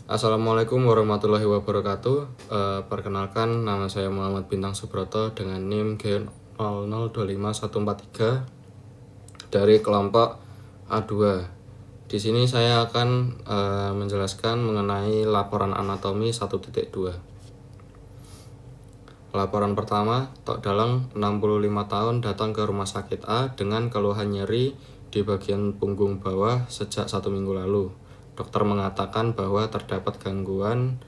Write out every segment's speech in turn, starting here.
Assalamualaikum warahmatullahi wabarakatuh. Perkenalkan, nama saya Muhammad Bintang Subroto dengan NIM G0025143 dari kelompok A2. Di sini saya akan menjelaskan mengenai laporan anatomi 1.2. Laporan pertama, Tok Dalang 65 tahun datang ke rumah sakit A dengan keluhan nyeri di bagian punggung bawah sejak 1 minggu lalu. Dokter mengatakan bahwa terdapat gangguan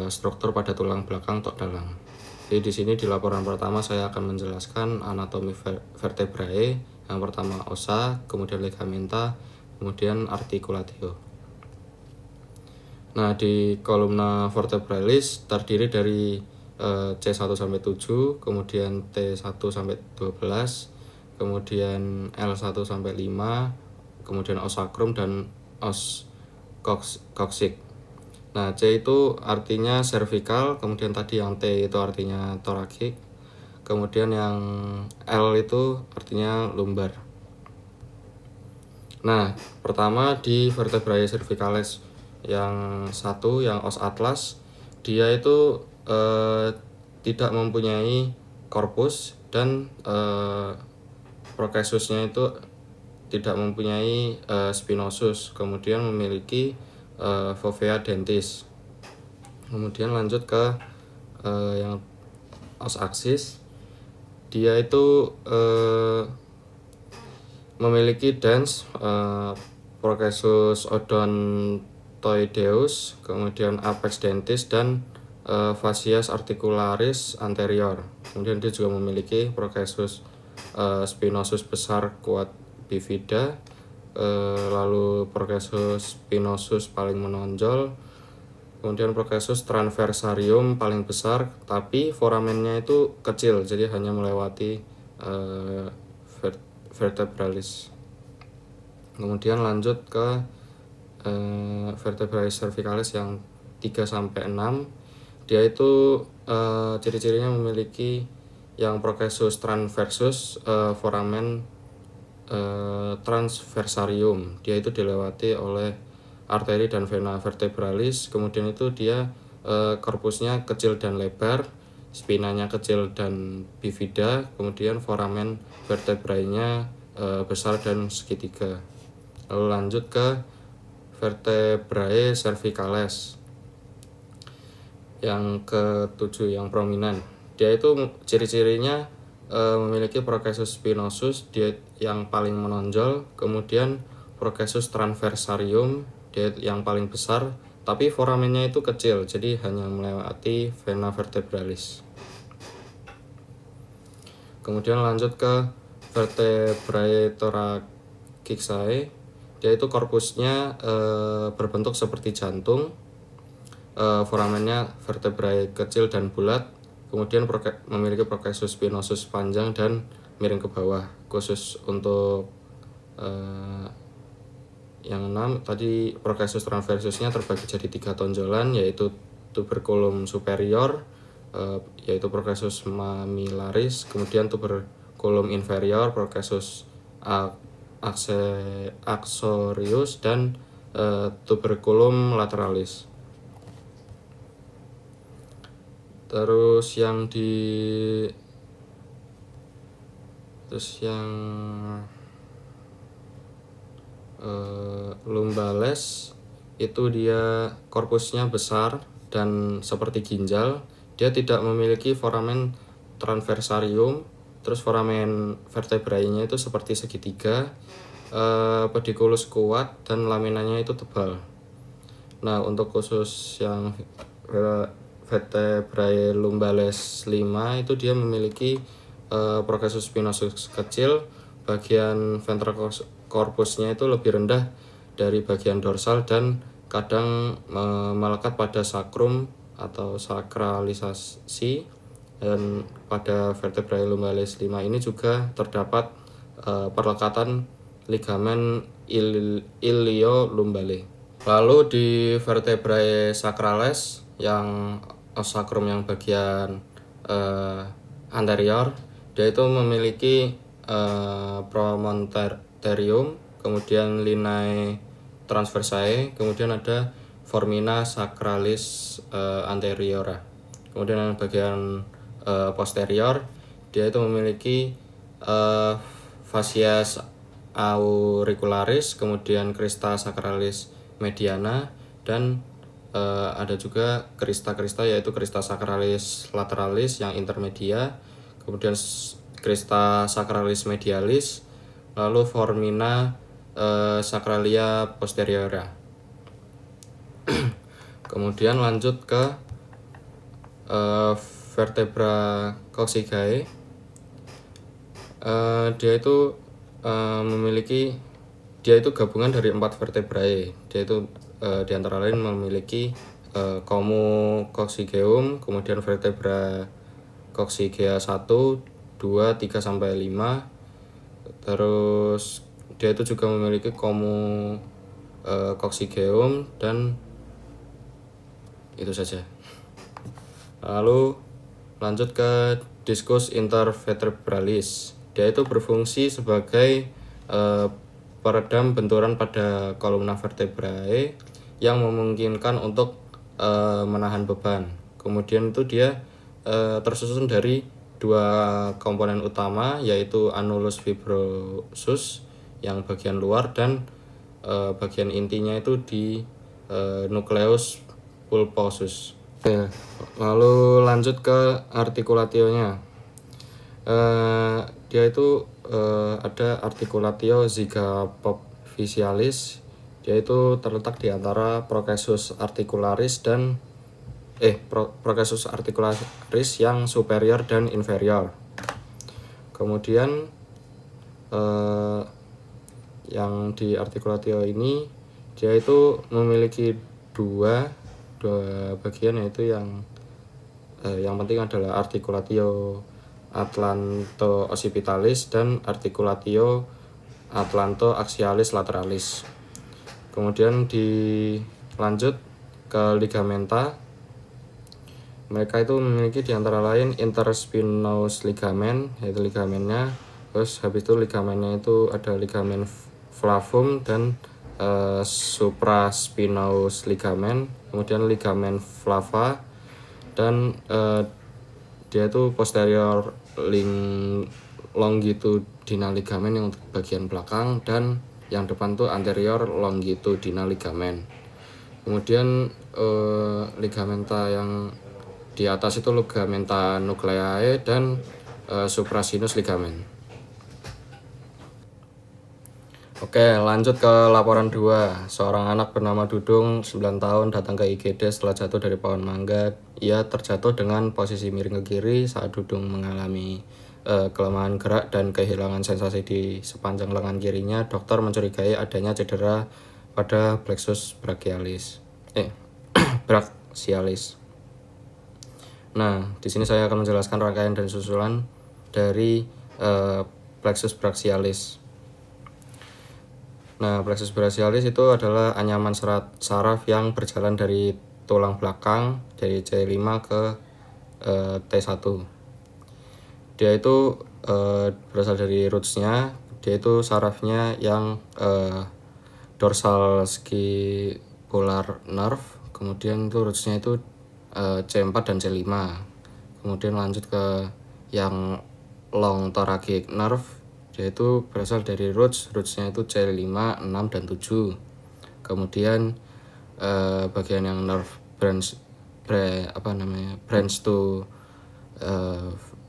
struktur pada tulang belakang Tok Dalang. Jadi di sini di laporan pertama saya akan menjelaskan anatomi vertebrae. Yang pertama ossa, kemudian ligamenta, kemudian articulatio. Nah, di kolumna vertebralis terdiri dari C1 sampai 7, kemudian T1 sampai 12, kemudian L1 sampai 5, kemudian os sacrum dan os coccyx. Nah, C itu artinya cervical, kemudian tadi yang T itu artinya thoracic, kemudian yang L itu artinya lumbar. Nah, pertama di vertebrae cervicalis yang satu, yang os atlas, dia itu tidak mempunyai korpus dan procesusnya itu tidak mempunyai spinosus, kemudian memiliki fovea dentis. Kemudian lanjut ke yang os axis, dia itu memiliki dens procesus odontoideus, kemudian apex dentis dan fascias articularis anterior. Kemudian dia juga memiliki procesus spinosus besar kuat bifida, lalu procesus spinosus paling menonjol, kemudian procesus transversarium paling besar, tapi foramennya itu kecil, jadi hanya melewati vertebralis. Kemudian lanjut ke vertebrae cervicalis yang 3 sampai 6. Dia itu ciri-cirinya memiliki yang procesus transversus foramen transversarium. Dia itu dilewati oleh arteri dan vena vertebralis. Kemudian itu dia korpusnya kecil dan lebar, spinanya kecil dan bifida, kemudian foramen vertebrae-nya besar dan segitiga. Lalu lanjut ke vertebrae cervicalis yang ke-7, yang prominent. Dia itu ciri-cirinya memiliki procesus spinosus, dia yang paling menonjol, kemudian procesus transversarium, dia yang paling besar, tapi foramennya itu kecil, jadi hanya melewati vena vertebralis. Kemudian lanjut ke vertebrae thoracicae. Dia itu korpusnya berbentuk seperti jantung, foramennya vertebrae kecil dan bulat, kemudian memiliki procesus spinosus panjang dan miring ke bawah. Khusus untuk yang 6 tadi, procesus transversusnya terbagi jadi 3 tonjolan, yaitu tuberculum superior, yaitu procesus mamillaris, kemudian tuberculum inferior, procesus axorius, dan tuberculum lateralis. Terus yang lumbales itu dia korpusnya besar dan seperti ginjal. Dia tidak memiliki foramen transversarium. Terus foramen vertebrae-nya itu seperti segitiga, pediculus kuat dan laminanya itu tebal. Nah, untuk khusus yang vertebrae lumbales 5 itu dia memiliki procesus spinosus kecil, bagian ventral corpusnya itu lebih rendah dari bagian dorsal dan kadang melekat pada sacrum atau sakralisasi. Dan pada vertebrae lumbales 5 ini juga terdapat perlekatan ligamen iliolumbale. Lalu di vertebrae sacrales yang os sacrum yang bagian anterior, dia itu memiliki promontorium, kemudian linea transversae, kemudian ada foramina sacralis anteriora. Kemudian yang bagian posterior dia itu memiliki fascia auricularis, kemudian crista sacralis mediana, dan ada juga crista yaitu crista sacralis lateralis yang intermedia, kemudian crista sacralis medialis, lalu foramina sacralia posteriora. Kemudian lanjut ke vertebra coccygeae. Dia itu gabungan dari 4 vertebrae. Dia itu di antara lain memiliki komu coccygeum, kemudian vertebra coccygia 1, 2, 3 sampai 5. Terus dia itu juga memiliki komu coccygeum, dan itu saja. Lalu lanjut ke discus intervertebralis. Dia itu berfungsi sebagai peredam benturan pada kolumna vertebrae yang memungkinkan untuk menahan beban. Kemudian itu dia tersusun dari 2 komponen utama, yaitu annulus fibrosus yang bagian luar dan bagian intinya itu di nucleus pulposus. Oke, lalu lanjut ke articulatio-nya. Dia itu ada articulatio zygapophysialis. Dia itu terletak di antara processus articularis dan processus articularis yang superior dan inferior. Kemudian yang di articulatio ini dia itu memiliki dua bagian, yaitu yang penting adalah articulatio atlanto-occipitalis dan articulatio atlanto-axialis lateralis. Kemudian dilanjut ke ligamenta. Mereka itu memiliki di antara lain interspinous ligament, yaitu ligamennya. Terus habis itu ligamennya itu ada ligamen flavum dan supraspinous ligament, kemudian ligamen flava, dan dia itu posterior longitudinal ligament yang untuk bagian belakang, dan yang depan tuh anterior longitudinal ligament. Kemudian ligamenta yang di atas itu ligamenta nucleae dan suprasinus ligament. Oke, lanjut ke laporan 2. Seorang anak bernama Dudung, 9 tahun, datang ke IGD setelah jatuh dari pohon mangga. Ia terjatuh dengan posisi miring ke kiri saat Dudung mengalami kelemahan gerak dan kehilangan sensasi di sepanjang lengan kirinya. Dokter mencurigai adanya cedera pada plexus brachialis. brachialis. Nah, di sini saya akan menjelaskan rangkaian dan susulan dari plexus brachialis. Nah, plexus brachialis itu adalah anyaman saraf yang berjalan dari tulang belakang dari C5 ke T1. Dia itu berasal dari roots-nya. Dia itu sarafnya yang dorsal scapular nerve. Kemudian itu roots-nya itu C4 dan C5. Kemudian lanjut ke yang long thoracic nerve. Dia itu berasal dari roots-nya itu C5, 6, dan 7. Kemudian bagian yang nerve branch to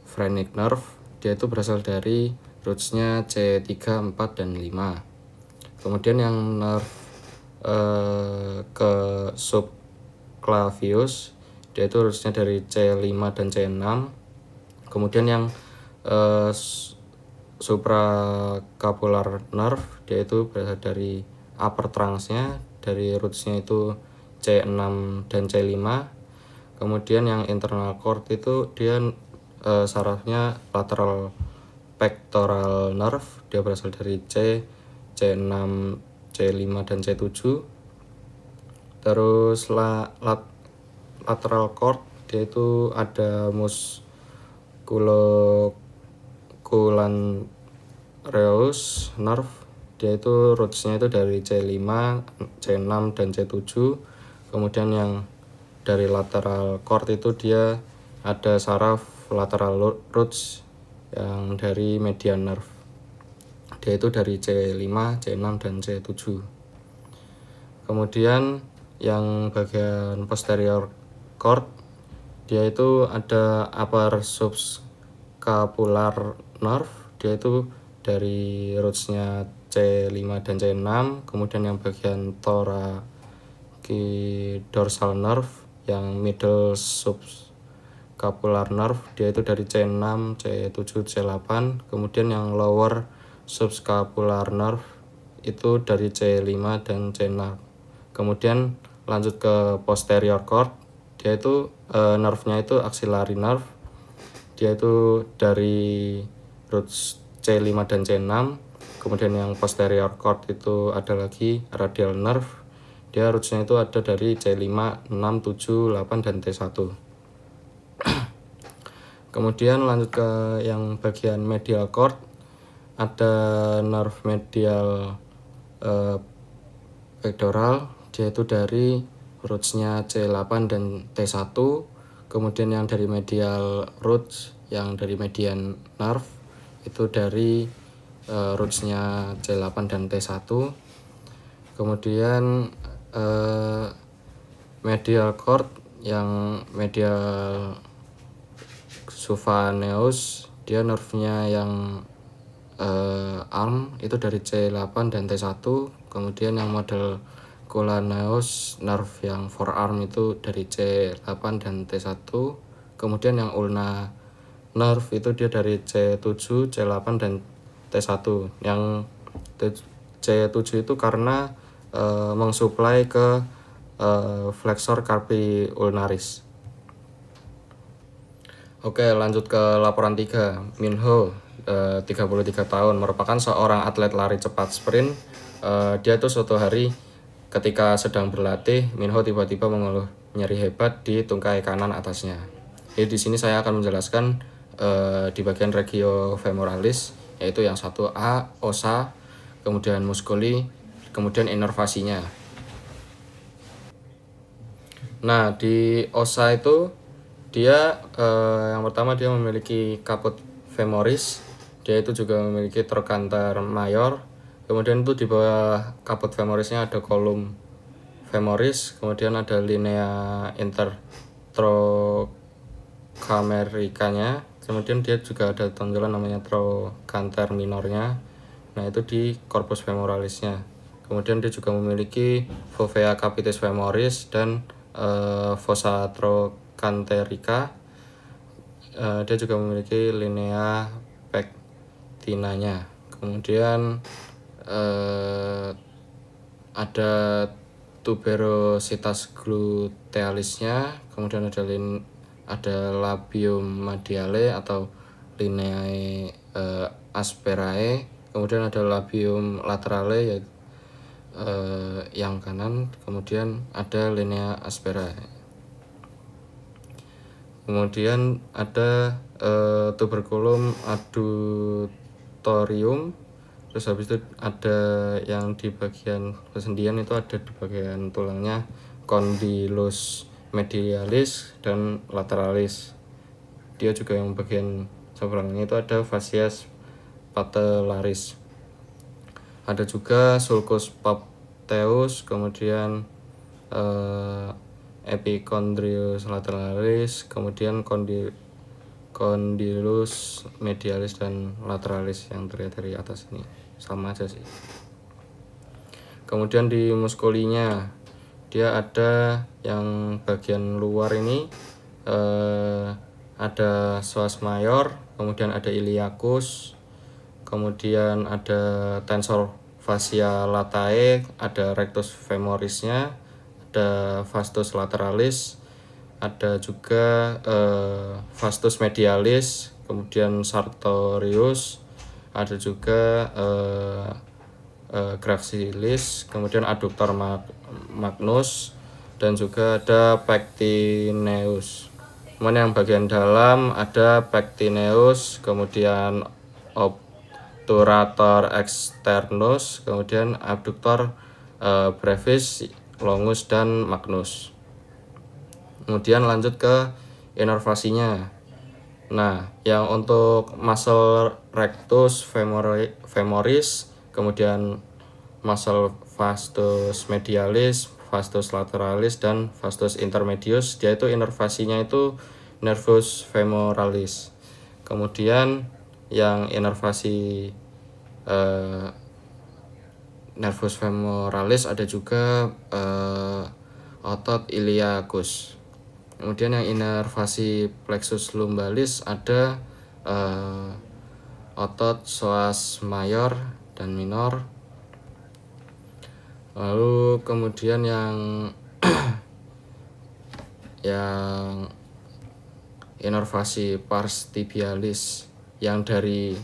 phrenic nerve, dia itu berasal dari roots-nya C3, 4, dan 5. Kemudian yang nerve ke subclavius, dia itu roots-nya dari C5 dan C6. Kemudian yang supracapular nerve, dia itu berasal dari upper trunks-nya, dari roots-nya itu C6 dan C5. Kemudian yang internal cord itu dia sarafnya lateral pectoral nerve, dia berasal dari C6, C5, dan C7. Terus lateral cord, dia itu ada musculoculanreus nerve, dia itu roots-nya itu dari C5, C6, dan C7. Kemudian yang dari lateral cord itu dia ada saraf lateral roots yang dari median nerve. Dia itu dari C5, C6, dan C7. Kemudian yang bagian posterior cord dia itu ada upper subscapular nerve, dia itu dari rootsnya C5 dan C6. Kemudian yang bagian thoracidorsal nerve yang middle subscapular nerve dia itu dari C6, C7, C8. Kemudian yang lower subscapular nerve itu dari C5 dan C6. Kemudian lanjut ke posterior cord, dia itu nerve-nya itu axillary nerve, dia itu dari roots C5 dan C6. Kemudian yang posterior cord itu ada lagi radial nerve, dia roots-nya itu ada dari C5, 6, 7, 8, dan T1. Kemudian lanjut ke yang bagian medial cord, ada nerve medial pectoral, dia itu dari roots-nya C8 dan T1. Kemudian yang dari medial roots, yang dari median nerve itu dari roots-nya C8 dan T1. Kemudian medial cord yang medial suffaneus, dia nerve-nya yang arm itu dari C8 dan T1. Kemudian yang model culaneus nerve yang forearm itu dari C8 dan T1. Kemudian yang ulna nerve itu dia dari C7, C8, dan T1. Yang C7 itu karena mensuplai ke flexor carpi ulnaris. Oke, lanjut ke laporan 3. Minho 33 tahun, merupakan seorang atlet lari cepat sprint. Dia tuh suatu hari ketika sedang berlatih, Minho tiba-tiba mengeluh nyeri hebat di tungkai kanan atasnya. Jadi di sini saya akan menjelaskan di bagian regio femoralis, yaitu yang 1A osa, kemudian musculi, kemudian inervasinya. Nah, di osa itu dia yang pertama dia memiliki caput femoris, dia itu juga memiliki trochanter mayor. Kemudian itu di bawah caput femorisnya ada column femoris, kemudian ada linea intertrocamericanya, kemudian dia juga ada tonjolan namanya trochanter minornya. Nah, itu di corpus femoralisnya. Kemudian dia juga memiliki fovea capitis femoris dan fossa trochanterica. Dia juga memiliki linea pectinanya. Kemudian ada tuberositas glutealisnya, kemudian ada labium mediale atau lineae asperae, kemudian ada labium laterale yang kanan, kemudian ada linea asperae. Kemudian ada tuberculum adductorium. Terus habis itu ada yang di bagian persendian itu ada di bagian tulangnya condylus medialis dan lateralis. Dia juga yang bagian seberangnya itu ada fascias patellaris. Ada juga sulcus papteus, kemudian epicondylus lateralis, kemudian condylus medialis dan lateralis yang terlihat dari atas ini. Sama aja sih. Kemudian di muskulinya dia ada yang bagian luar ini ada psoas mayor, kemudian ada iliacus, kemudian ada tensor fascia latae, ada rectus femorisnya, ada vastus lateralis, ada juga vastus medialis, kemudian sartorius, ada juga gracilis, kemudian adductor magnus, dan juga ada pectineus. Kemudian yang bagian dalam ada pectineus, kemudian obturator externus, kemudian abductor brevis, longus, dan magnus. Kemudian lanjut ke inervasinya. Nah, yang untuk muscle rectus femoris, kemudian muscle vastus medialis, vastus lateralis, dan vastus intermedius, dia itu inervasinya itu nervus femoralis. Kemudian yang inervasi nervus femoralis ada juga otot iliacus. Kemudian yang inervasi plexus lumbalis ada otot psoas mayor dan minor. Lalu kemudian yang yang inervasi pars tibialis yang dari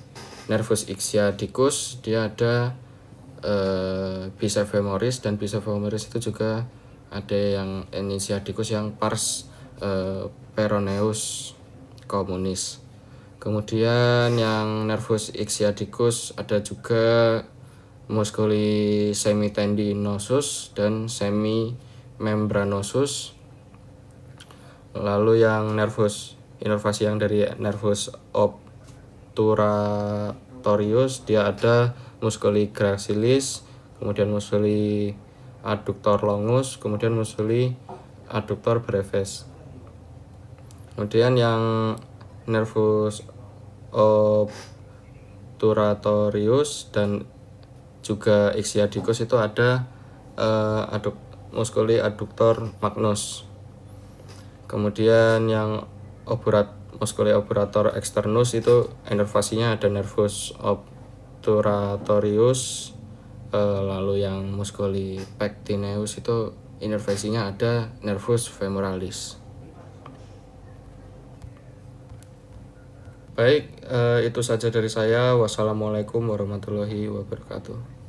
nervus ischiadicus, dia ada bicep femoris, dan bicep femoris itu juga ada yang ischiadicus yang pars peroneus communis. Kemudian yang nervus ischiadicus ada juga musculi semitendinosus dan semimembranosus. Lalu yang inervasi yang dari nervus obturatorius, dia ada musculi gracilis, kemudian musculi adductor longus, kemudian musculi adductor brevis. Kemudian yang nervus obturatorius dan juga ischiadicus itu ada musculi adductor magnus. Kemudian yang musculi obturator externus itu inervasinya ada nervus obturatorius. Lalu yang musculi pectineus itu inervasinya ada nervus femoralis. Baik, itu saja dari saya. Wassalamualaikum warahmatullahi wabarakatuh.